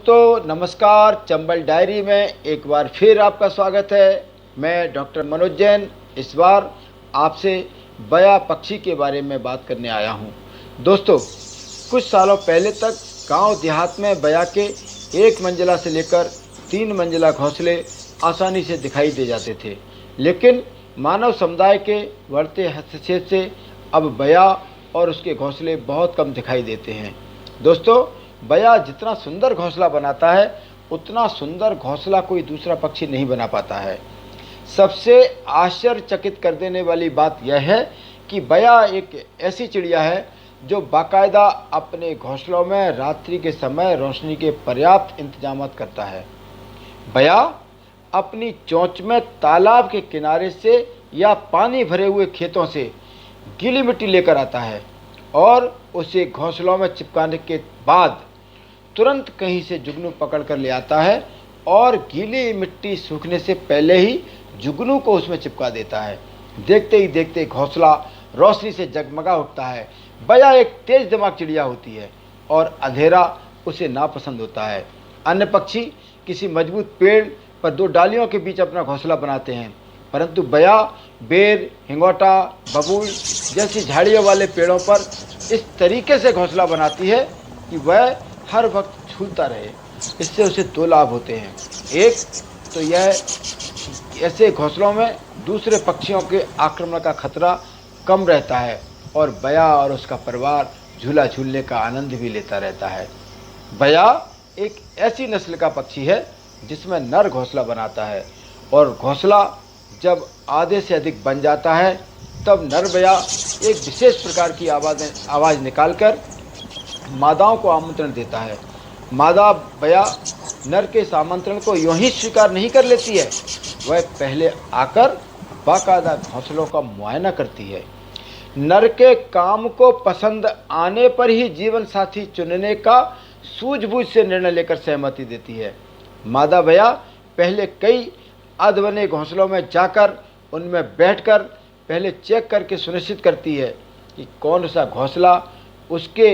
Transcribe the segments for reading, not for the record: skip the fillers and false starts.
दोस्तों नमस्कार। चंबल डायरी में एक बार फिर आपका स्वागत है। मैं डॉक्टर मनोज जैन इस बार आपसे बया पक्षी के बारे में बात करने आया हूं। दोस्तों कुछ सालों पहले तक गांव देहात में बया के एक मंजिला से लेकर 3 मंजिला घोंसले आसानी से दिखाई दे जाते थे, लेकिन मानव समुदाय के बढ़ते हस्तक्षेप से अब बया और उसके घोंसले बहुत कम दिखाई देते हैं। दोस्तों बया जितना सुंदर घोंसला बनाता है उतना सुंदर घोंसला कोई दूसरा पक्षी नहीं बना पाता है। सबसे आश्चर्यचकित कर देने वाली बात यह है कि बया एक ऐसी चिड़िया है जो बाकायदा अपने घोंसलों में रात्रि के समय रोशनी के पर्याप्त इंतजाम करता है। बया अपनी चोंच में तालाब के किनारे से या पानी भरे हुए खेतों से गीली मिट्टी लेकर आता है और उसे घोंसलों में चिपकाने के बाद तुरंत कहीं से जुगनू पकड़ कर ले आता है और गीली मिट्टी सूखने से पहले ही जुगनू को उसमें चिपका देता है। देखते ही देखते घोंसला रोशनी से जगमगा उठता है। बया एक तेज दिमाग चिड़िया होती है और अंधेरा उसे नापसंद होता है। अन्य पक्षी किसी मजबूत पेड़ पर 2 डालियों के बीच अपना घोंसला बनाते हैं, परंतु बया बेर, हिंगोटा, बबूल जैसी झाड़ियों वाले पेड़ों पर इस तरीके से घोंसला बनाती है कि वह हर वक्त झूलता रहे। इससे उसे 2 लाभ होते हैं। एक तो यह ऐसे घोंसलों में दूसरे पक्षियों के आक्रमण का खतरा कम रहता है और बया और उसका परिवार झूला झूलने का आनंद भी लेता रहता है। बया एक ऐसी नस्ल का पक्षी है जिसमें नर घोंसला बनाता है और घोंसला जब आधे से अधिक बन जाता है तब नर बया एक विशेष प्रकार की आवाज़ निकालकर मादाओं को आमंत्रण देता है। मादा बया नर के इस आमंत्रण को यूं ही स्वीकार नहीं कर लेती है, वह पहले आकर बाकायदा घोंसलों का मुआयना करती है। नर के काम को पसंद आने पर ही जीवन साथी चुनने का सूझबूझ से निर्णय लेकर सहमति देती है। मादा बया पहले कई अधबने घोंसलों में जाकर उनमें बैठकर पहले चेक करके सुनिश्चित करती है कि कौन सा घोंसला उसके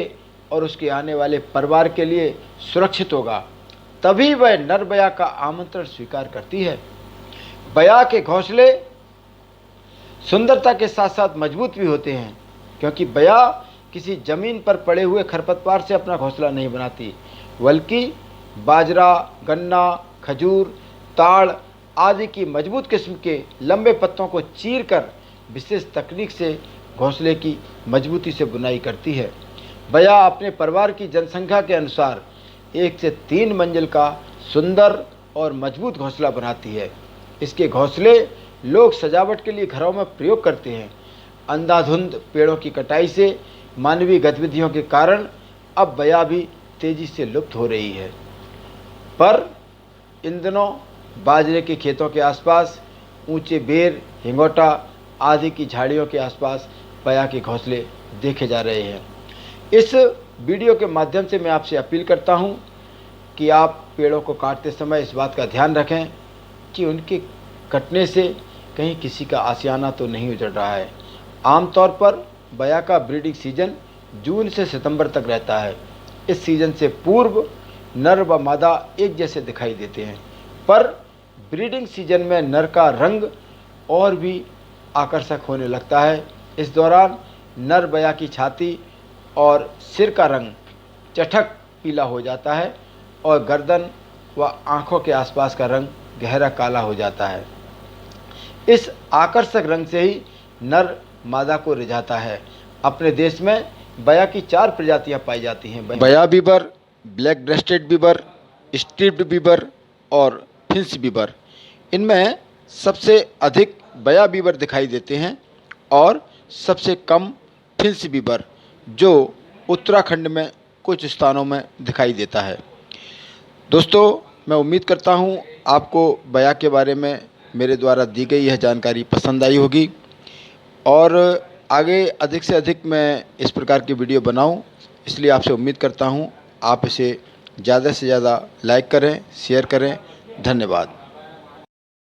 और उसके आने वाले परिवार के लिए सुरक्षित होगा, तभी वह नर बया का आमंत्रण स्वीकार करती है। बया के घोंसले सुंदरता के साथ साथ मजबूत भी होते हैं, क्योंकि बया किसी जमीन पर पड़े हुए खरपतवार से अपना घोंसला नहीं बनाती, बल्कि बाजरा, गन्ना, खजूर, ताड़ आदि की मजबूत किस्म के लंबे पत्तों को चीरकर विशेष तकनीक से घोंसले की मजबूती से बुनाई करती है। बया अपने परिवार की जनसंख्या के अनुसार 1 से 3 मंजिल का सुंदर और मजबूत घोंसला बनाती है। इसके घोंसले लोग सजावट के लिए घरों में प्रयोग करते हैं। अंधाधुंध पेड़ों की कटाई से मानवीय गतिविधियों के कारण अब बया भी तेजी से लुप्त हो रही है, पर इन दिनों बाजरे के खेतों के आसपास, ऊंचे बेर, हिंगोटा आदि की झाड़ियों के आसपास बया के घोंसले देखे जा रहे हैं। इस वीडियो के माध्यम से मैं आपसे अपील करता हूं कि आप पेड़ों को काटते समय इस बात का ध्यान रखें कि उनके कटने से कहीं किसी का आशियाना तो नहीं उजड़ रहा है। आमतौर पर बया का ब्रीडिंग सीजन जून से सितंबर तक रहता है। इस सीजन से पूर्व नर व मादा एक जैसे दिखाई देते हैं, पर ब्रीडिंग सीजन में नर का रंग और भी आकर्षक होने लगता है। इस दौरान नर बया की छाती और सिर का रंग चटक पीला हो जाता है और गर्दन व आँखों के आसपास का रंग गहरा काला हो जाता है। इस आकर्षक रंग से ही नर मादा को रिझाता है। अपने देश में बया की 4 प्रजातियां पाई जाती हैं: बया weaver, black breasted weaver, striped weaver और फिंच बीबर। इनमें सबसे अधिक बया बीबर दिखाई देते हैं और सबसे कम फिंच बीबर, जो उत्तराखंड में कुछ स्थानों में दिखाई देता है। दोस्तों मैं उम्मीद करता हूं आपको बया के बारे में मेरे द्वारा दी गई यह जानकारी पसंद आई होगी और आगे अधिक से अधिक मैं इस प्रकार की वीडियो बनाऊं, इसलिए आपसे उम्मीद करता हूं आप इसे ज़्यादा से ज़्यादा लाइक करें, शेयर करें। धन्यवाद।